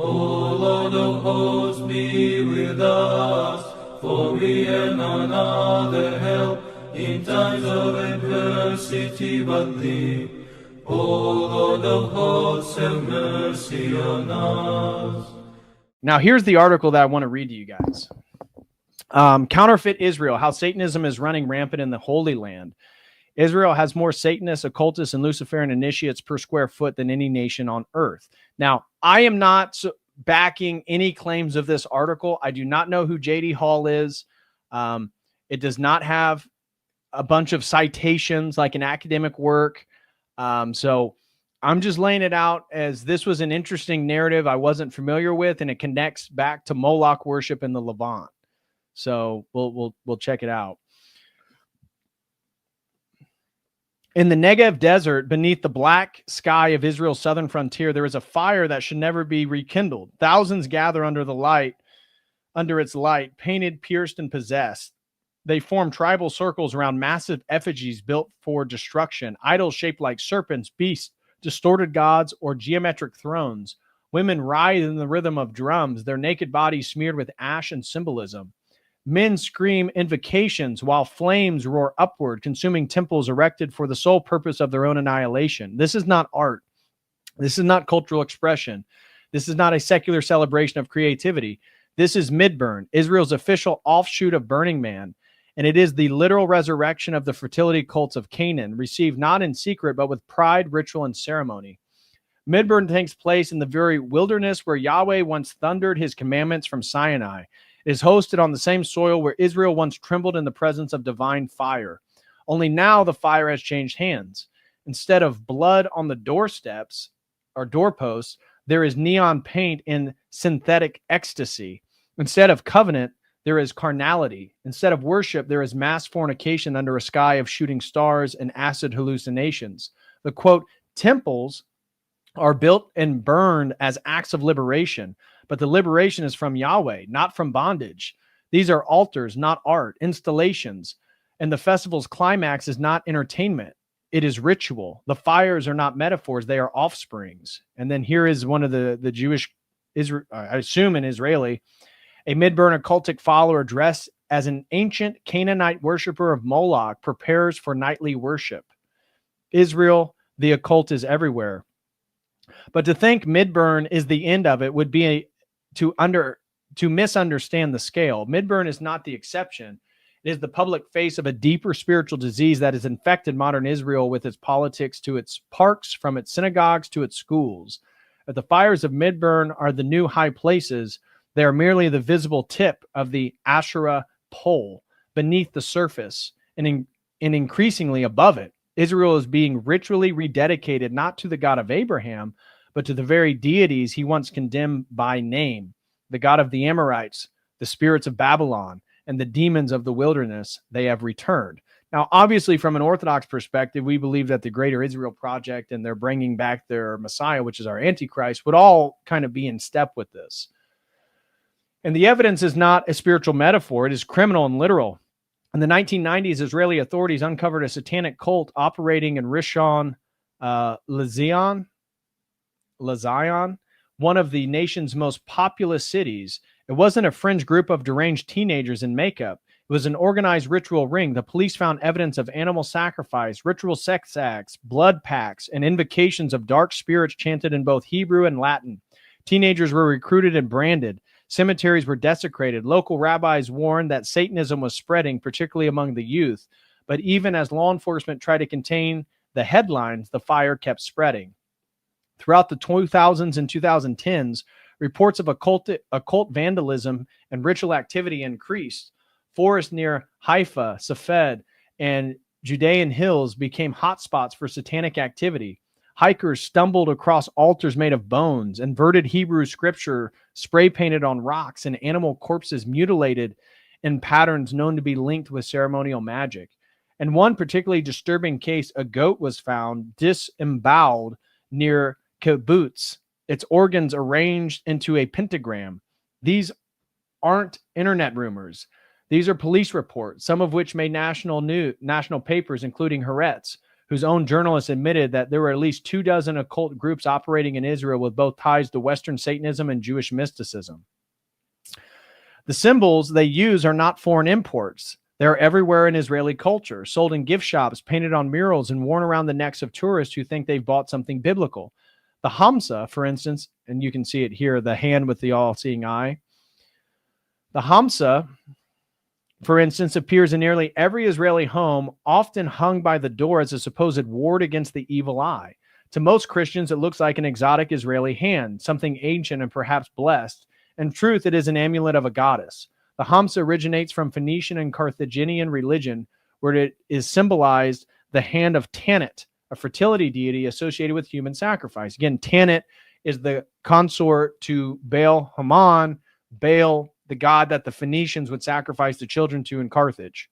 O Lord of hosts, be with us, for we have none other help in times of adversity but Thee. O Lord of hosts, have mercy on us. Now, here's the article that I want to read to you guys. Counterfeit Israel, how Satanism is running rampant in the Holy Land. Israel has more Satanists, occultists, and Luciferian initiates per square foot than any nation on earth. Now, I am not backing any claims of this article. I do not know who J.D. Hall is. It does not have a bunch of citations like an academic work. So I'm just laying it out as this was an interesting narrative I wasn't familiar with, and it connects back to Moloch worship in the Levant. So we'll check it out. In the Negev desert, beneath the black sky of Israel's southern frontier, there is a fire that should never be rekindled. Thousands gather under its light, painted, pierced, and possessed. They form tribal circles around massive effigies built for destruction, idols shaped like serpents, beasts, distorted gods, or geometric thrones. Women writhe in the rhythm of drums, their naked bodies smeared with ash and symbolism. Men scream invocations while flames roar upward, consuming temples erected for the sole purpose of their own annihilation. This is not art. This is not cultural expression. This is not a secular celebration of creativity. This is Midburn, Israel's official offshoot of Burning Man, and it is the literal resurrection of the fertility cults of Canaan, received not in secret, but with pride, ritual, and ceremony. Midburn takes place in the very wilderness where Yahweh once thundered his commandments from Sinai. It is hosted on the same soil where Israel once trembled in the presence of divine fire. Only now the fire has changed hands. Instead of blood on the doorsteps or doorposts, there is neon paint in synthetic ecstasy. Instead of covenant, there is carnality. Instead of worship, there is mass fornication under a sky of shooting stars and acid hallucinations. The quote, temples are built and burned as acts of liberation, but the liberation is from Yahweh, not from bondage. These are altars, not art, installations. And the festival's climax is not entertainment. It is ritual. The fires are not metaphors. They are offsprings. And then here is one of the Jewish, I assume an Israeli, a Midburn occultic follower dressed as an ancient Canaanite worshiper of Moloch prepares for nightly worship. Israel, the occult is everywhere. But to think Midburn is the end of it would be to misunderstand the scale. Midburn is not the exception. It is the public face of a deeper spiritual disease that has infected modern Israel, with its politics to its parks, from its synagogues to its schools. If the fires of Midburn are the new high places, they are merely the visible tip of the Asherah pole beneath the surface, and increasingly above it. Israel is being ritually rededicated not to the God of Abraham, but to the very deities he once condemned by name, the God of the Amorites, the spirits of Babylon, and the demons of the wilderness. They have returned. Now, obviously, from an Orthodox perspective, we believe that the Greater Israel Project and they're bringing back their Messiah, which is our Antichrist, would all kind of be in step with this. And the evidence is not a spiritual metaphor. It is criminal and literal. In the 1990s, Israeli authorities uncovered a satanic cult operating in Rishon LeZion, one of the nation's most populous cities. It wasn't a fringe group of deranged teenagers in makeup. It was an organized ritual ring. The police found evidence of animal sacrifice, ritual sex acts, blood pacts, and invocations of dark spirits chanted in both Hebrew and Latin. Teenagers were recruited and branded. Cemeteries were desecrated. Local rabbis warned that Satanism was spreading, particularly among the youth. But even as law enforcement tried to contain the headlines, the fire kept spreading. Throughout the 2000s and 2010s, reports of occult vandalism and ritual activity increased. Forests near Haifa, Safed, and Judean hills became hotspots for satanic activity. Hikers stumbled across altars made of bones, inverted Hebrew scripture spray painted on rocks, and animal corpses mutilated in patterns known to be linked with ceremonial magic. In one particularly disturbing case, a goat was found disemboweled near kibbutz, its organs arranged into a pentagram. These aren't internet rumors. These are police reports, some of which made national papers, including Haaretz. whose own journalists admitted that there were at least 24 occult groups operating in Israel with both ties to Western Satanism and Jewish mysticism. The symbols they use are not foreign imports. They're everywhere in Israeli culture, sold in gift shops, painted on murals, and worn around the necks of tourists who think they've bought something biblical. The Hamsa, for instance, and you can see it here, the hand with the all-seeing eye. The Hamsa, for instance, appears in nearly every Israeli home, often hung by the door as a supposed ward against the evil eye. To most Christians, it looks like an exotic Israeli hand, something ancient and perhaps blessed. In truth, it is an amulet of a goddess. The Hamsa originates from Phoenician and Carthaginian religion, where it is symbolized the hand of Tanit, a fertility deity associated with human sacrifice. Again, Tanit is the consort to Baal Haman, Baal, the god that the Phoenicians would sacrifice the children to in Carthage.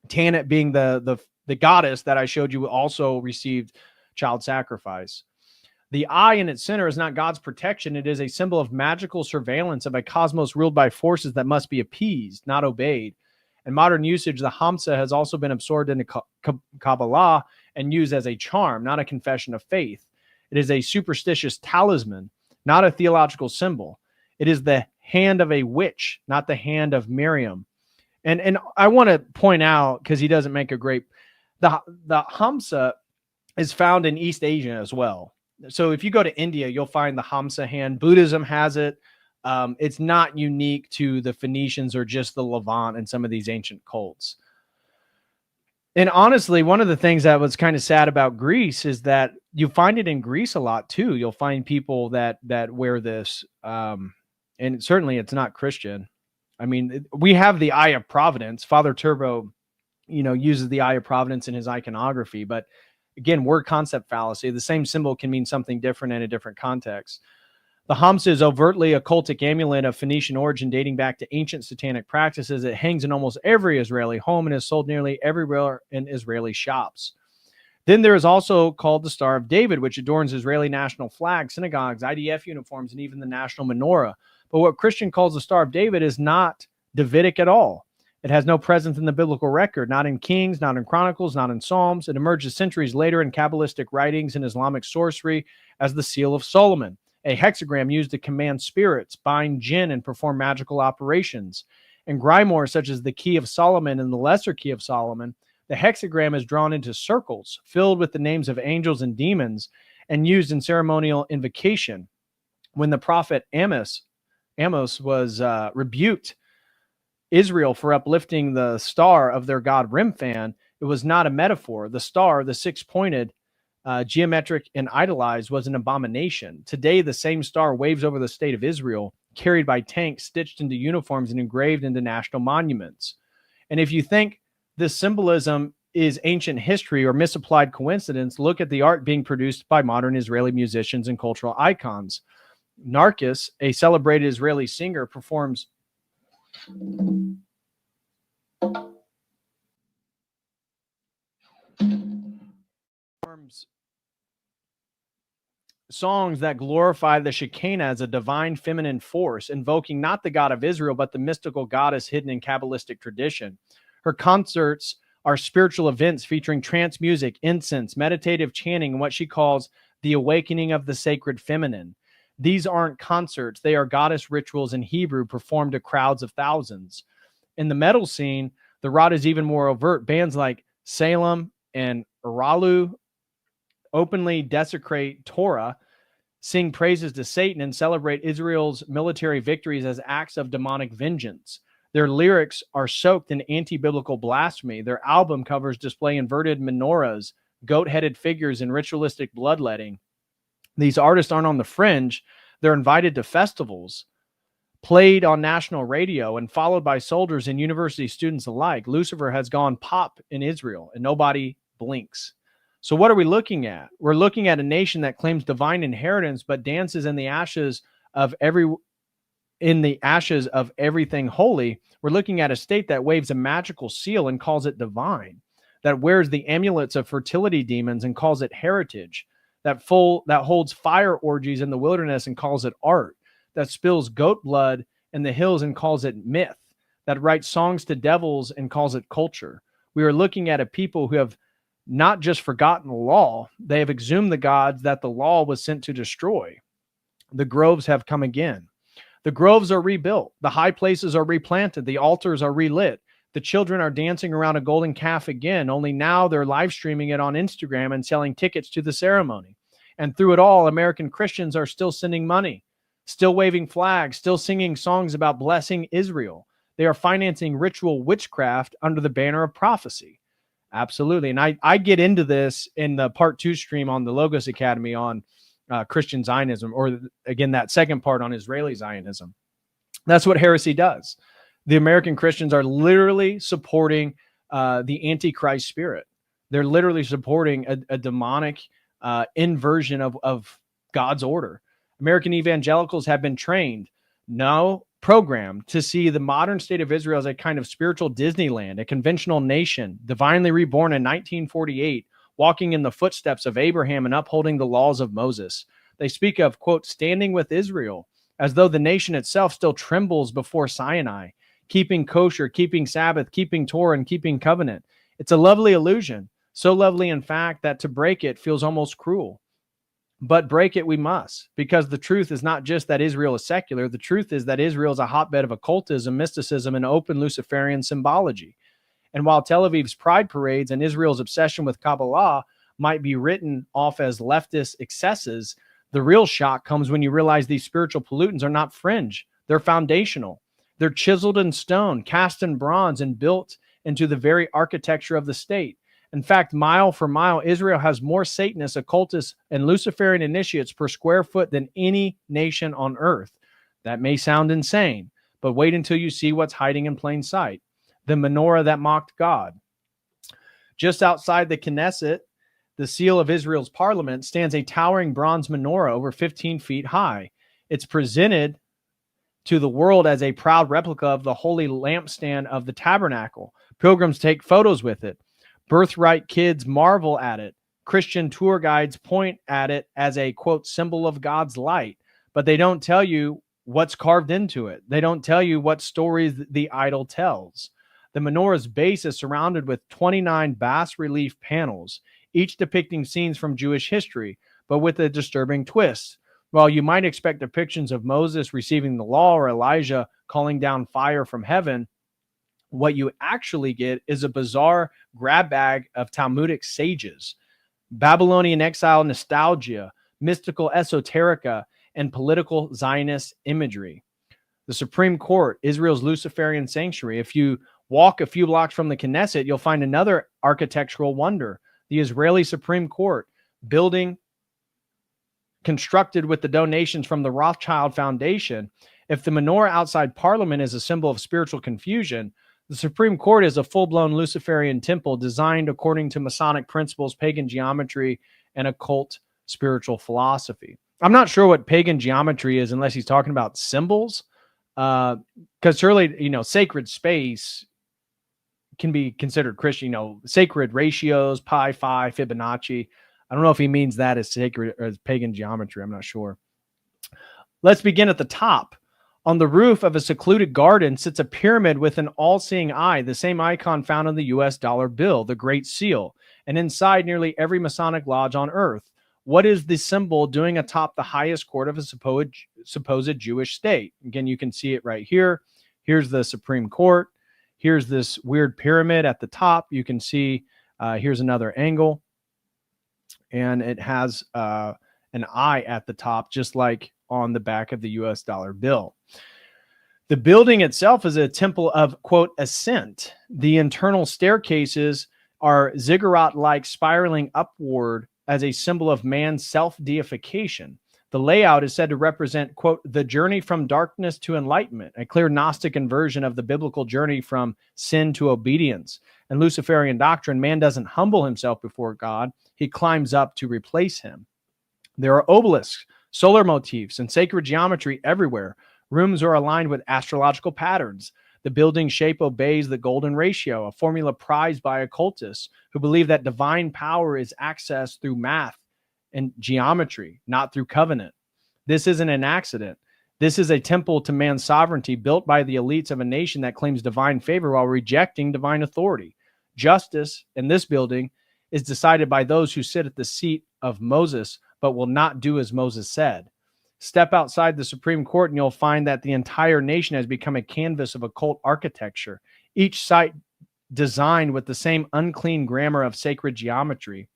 Tanit being the goddess that I showed you also received child sacrifice. The eye in its center is not God's protection. It is a symbol of magical surveillance of a cosmos ruled by forces that must be appeased, not obeyed. In modern usage, the Hamsa has also been absorbed into Kabbalah and used as a charm, not a confession of faith. It is a superstitious talisman, not a theological symbol. It is the hand of a witch, not the hand of Miriam. And I want to point out, because he doesn't make a great... The Hamsa is found in East Asia as well. So if you go to India, you'll find the Hamsa hand. Buddhism has it. It's not unique to the Phoenicians or just the Levant and some of these ancient cults. And honestly, one of the things that was kind of sad about Greece is that you find it in Greece a lot too. You'll find people that wear this, and certainly it's not Christian. I mean, we have the Eye of Providence. Father Turbo, uses the Eye of Providence in his iconography, but again, word concept fallacy. The same symbol can mean something different in a different context. The Hamsa is overtly a cultic amulet of Phoenician origin dating back to ancient satanic practices. It hangs in almost every Israeli home and is sold nearly everywhere in Israeli shops. Then there is also called the Star of David, which adorns Israeli national flags, synagogues, IDF uniforms, and even the national menorah. But what Christian calls the Star of David is not Davidic at all. It has no presence in the biblical record, not in Kings, not in Chronicles, not in Psalms. It emerges centuries later in Kabbalistic writings and Islamic sorcery as the Seal of Solomon, a hexagram used to command spirits, bind jinn, and perform magical operations. In grimoire such as the Key of Solomon and the Lesser Key of Solomon, the hexagram is drawn into circles filled with the names of angels and demons and used in ceremonial invocation. When the prophet Amos was rebuked Israel for uplifting the star of their god Remphan, it was not a metaphor. The star, the six-pointed, geometric and idolized, was an abomination. Today, the same star waves over the state of Israel, carried by tanks, stitched into uniforms, and engraved into national monuments. And if you think this symbolism is ancient history or misapplied coincidence, look at the art being produced by modern Israeli musicians and cultural icons. Narkis, a celebrated Israeli singer, performs songs that glorify the Shekinah as a divine feminine force, invoking not the God of Israel, but the mystical goddess hidden in Kabbalistic tradition. Her concerts are spiritual events featuring trance music, incense, meditative chanting, and what she calls the awakening of the sacred feminine. These aren't concerts. They are goddess rituals in Hebrew performed to crowds of thousands. In the metal scene, the rot is even more overt. Bands like Salem and Aralu openly desecrate Torah, sing praises to Satan, and celebrate Israel's military victories as acts of demonic vengeance. Their lyrics are soaked in anti-biblical blasphemy. Their album covers display inverted menorahs, goat-headed figures, and ritualistic bloodletting. These artists aren't on the fringe. They're invited to festivals, played on national radio, and followed by soldiers and university students alike. Lucifer has gone pop in Israel, and nobody blinks. So what are we looking at? We're looking at a nation that claims divine inheritance, but dances in the ashes of everything holy. We're looking at a state that waves a magical seal and calls it divine, that wears the amulets of fertility demons and calls it heritage, that holds fire orgies in the wilderness and calls it art, that spills goat blood in the hills and calls it myth, that writes songs to devils and calls it culture. We are looking at a people who have not just forgotten the law, they have exhumed the gods that the law was sent to destroy. The groves have come again. The groves are rebuilt. The high places are replanted. The altars are relit. The children are dancing around a golden calf again, only now they're live streaming it on Instagram and selling tickets to the ceremony. And through it all, American Christians are still sending money, still waving flags, still singing songs about blessing Israel. They are financing ritual witchcraft under the banner of prophecy. Absolutely. And I get into this in the part 2 stream on the Logos Academy on Christian Zionism, or again, that second part on Israeli Zionism. That's what heresy does. The American Christians are literally supporting the Antichrist spirit. They're literally supporting a demonic inversion of God's order. American evangelicals have been trained, no programmed, to see the modern state of Israel as a kind of spiritual Disneyland, a conventional nation, divinely reborn in 1948, walking in the footsteps of Abraham and upholding the laws of Moses. They speak of, quote, standing with Israel, as though the nation itself still trembles before Sinai, keeping kosher, keeping Sabbath, keeping Torah, and keeping covenant. It's a lovely illusion, so lovely, in fact, that to break it feels almost cruel. But break it we must, because the truth is not just that Israel is secular. The truth is that Israel is a hotbed of occultism, mysticism, and open Luciferian symbology. And while Tel Aviv's pride parades and Israel's obsession with Kabbalah might be written off as leftist excesses, the real shock comes when you realize these spiritual pollutants are not fringe. They're foundational. They're chiseled in stone, cast in bronze, and built into the very architecture of the state. In fact, mile for mile, Israel has more Satanists, occultists, and Luciferian initiates per square foot than any nation on earth. That may sound insane, but wait until you see what's hiding in plain sight. The menorah that mocked God. Just outside the Knesset, the seal of Israel's parliament, stands a towering bronze menorah over 15 feet high. It's presented to the world as a proud replica of the holy lampstand of the tabernacle. Pilgrims take photos with it. Birthright kids marvel at it. Christian tour guides point at it as a, quote, symbol of God's light, but they don't tell you what's carved into it. They don't tell you what stories the idol tells. The menorah's base is surrounded with 29 bas relief panels, each depicting scenes from Jewish history, but with a disturbing twist. While you might expect depictions of Moses receiving the law or Elijah calling down fire from heaven, what you actually get is a bizarre grab bag of Talmudic sages, Babylonian exile nostalgia, mystical esoterica, and political Zionist imagery. The Supreme Court, Israel's Luciferian sanctuary. If you walk a few blocks from the Knesset, you'll find another architectural wonder, the Israeli Supreme Court, building constructed with the donations from the Rothschild Foundation. If the menorah outside Parliament is a symbol of spiritual confusion, the Supreme Court is a full-blown Luciferian temple designed according to Masonic principles, pagan geometry, and occult spiritual philosophy. I'm not sure what pagan geometry is unless he's talking about symbols, because surely, sacred space can be considered Christian, sacred ratios, pi, phi, Fibonacci. I don't know if he means that as sacred or as pagan geometry. I'm not sure. Let's begin at the top. On the roof of a secluded garden sits a pyramid with an all-seeing eye, the same icon found on the US dollar bill, the Great Seal, and inside nearly every Masonic lodge on earth. What is the symbol doing atop the highest court of a supposed Jewish state? Again, you can see it right here. Here's the Supreme Court. Here's this weird pyramid at the top. You can see here's another angle. And it has an eye at the top, just like on the back of the US dollar bill. The building itself is a temple of, quote, ascent. The internal staircases are ziggurat-like, spiraling upward as a symbol of man's self-deification. The layout is said to represent, quote, the journey from darkness to enlightenment, a clear Gnostic inversion of the biblical journey from sin to obedience. In Luciferian doctrine, man doesn't humble himself before God. He climbs up to replace him. There are obelisks, solar motifs, and sacred geometry everywhere. Rooms are aligned with astrological patterns. The building shape obeys the golden ratio, a formula prized by occultists who believe that divine power is accessed through math and geometry, not through covenant. This isn't an accident. This is a temple to man's sovereignty built by the elites of a nation that claims divine favor while rejecting divine authority. Justice in this building is decided by those who sit at the seat of Moses, but will not do as Moses said. Step outside the Supreme Court and you'll find that the entire nation has become a canvas of occult architecture, each site designed with the same unclean grammar of sacred geometry.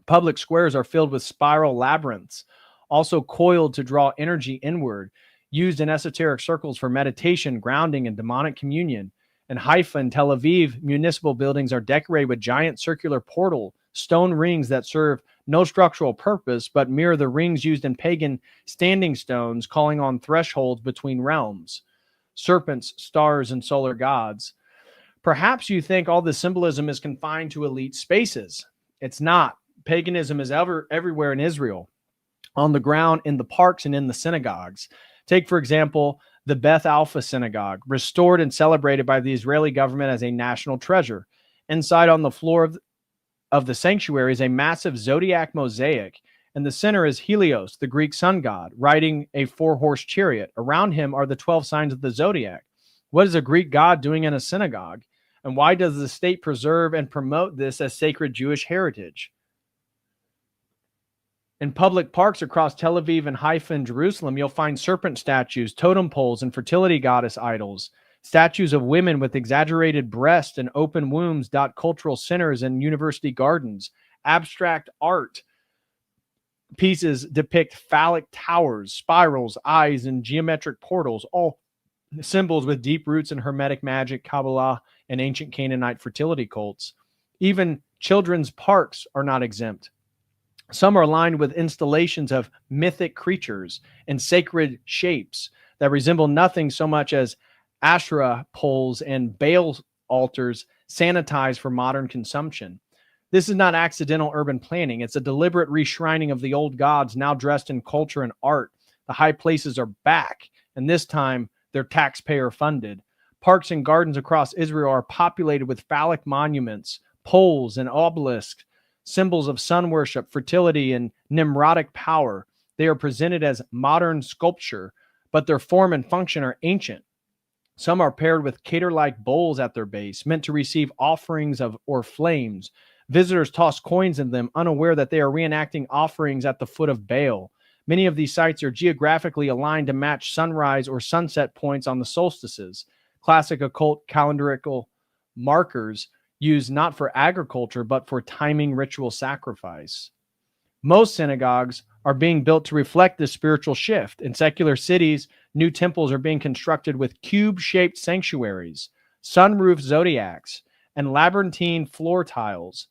Public squares are filled with spiral labyrinths, also coiled to draw energy inward, used in esoteric circles for meditation, grounding, and demonic communion. In Haifa and Tel Aviv, municipal buildings are decorated with giant circular portal stone rings that serve no structural purpose, but mirror the rings used in pagan standing stones, calling on thresholds between realms, serpents, stars, and solar gods. Perhaps you think all this symbolism is confined to elite spaces. It's not. Paganism is everywhere in Israel, on the ground, in the parks, and in the synagogues. Take, for example, the Beth Alpha Synagogue, restored and celebrated by the Israeli government as a national treasure. Inside on the floor of the sanctuary is a massive zodiac mosaic. In the center is Helios, the Greek sun god, riding a 4-horse chariot. Around him are the 12 signs of the zodiac. What is a Greek god doing in a synagogue? And why does the state preserve and promote this as sacred Jewish heritage? In public parks across Tel Aviv and Haifa and Jerusalem, you'll find serpent statues, totem poles, and fertility goddess idols. Statues of women with exaggerated breasts and open wombs dot cultural centers and university gardens. Abstract art pieces depict phallic towers, spirals, eyes, and geometric portals, all symbols with deep roots in Hermetic magic, Kabbalah, and ancient Canaanite fertility cults. Even children's parks are not exempt. Some are lined with installations of mythic creatures and sacred shapes that resemble nothing so much as Asherah poles and Baal altars sanitized for modern consumption. This is not accidental urban planning. It's a deliberate reshrining of the old gods now dressed in culture and art. The high places are back, and this time they're taxpayer funded. Parks and gardens across Israel are populated with phallic monuments, poles, and obelisks, symbols of sun worship, fertility, and Nimrodic power. They are presented as modern sculpture, but their form and function are ancient. Some are paired with cater-like bowls at their base, meant to receive offerings or flames. Visitors toss coins in them, unaware that they are reenacting offerings at the foot of Baal. Many of these sites are geographically aligned to match sunrise or sunset points on the solstices. Classic occult calendarical markers used not for agriculture, but for timing ritual sacrifice. Most synagogues are being built to reflect this spiritual shift. In secular cities, new temples are being constructed with cube-shaped sanctuaries, sunroof zodiacs, and labyrinthine floor tiles.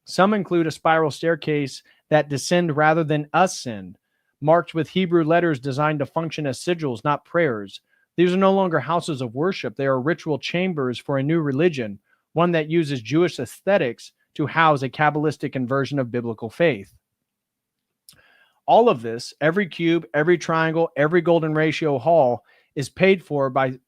Some include a spiral staircase that descend rather than ascend, marked with Hebrew letters designed to function as sigils, not prayers. These are no longer houses of worship. They are ritual chambers for a new religion, one that uses Jewish aesthetics to house a Kabbalistic inversion of biblical faith. All of this, every cube, every triangle, every golden ratio hall, is paid for by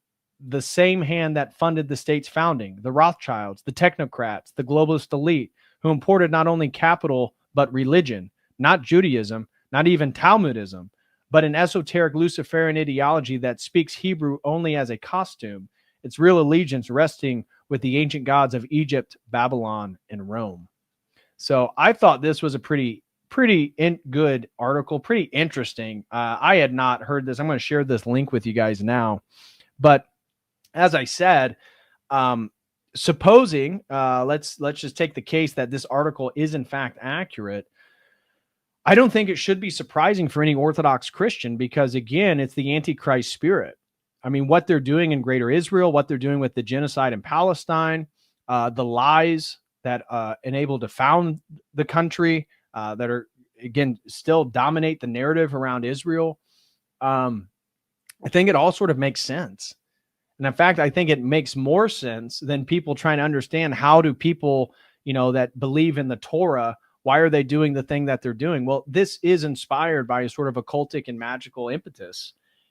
the same hand that funded the state's founding, the Rothschilds, the technocrats, the globalist elite, who imported not only capital, but religion, not Judaism, not even Talmudism, but an esoteric Luciferian ideology that speaks Hebrew only as a costume, its real allegiance resting with the ancient gods of Egypt, Babylon, and Rome. So I thought this was a pretty good article, pretty interesting. I had not heard this. I'm going to share this link with you guys now. But as I said, supposing, let's just take the case that this article is in fact accurate, I don't think it should be surprising for any Orthodox Christian because, again, it's the Antichrist spirit. I mean, what they're doing in Greater Israel, what they're doing with the genocide in Palestine, the lies that enable to found the country, that are, again, still dominate the narrative around Israel. I think it all sort of makes sense. And in fact, I think it makes more sense than people trying to understand how do people, that believe in the Torah, why are they doing the thing that they're doing? Well, this is inspired by a sort of occultic and magical impetus.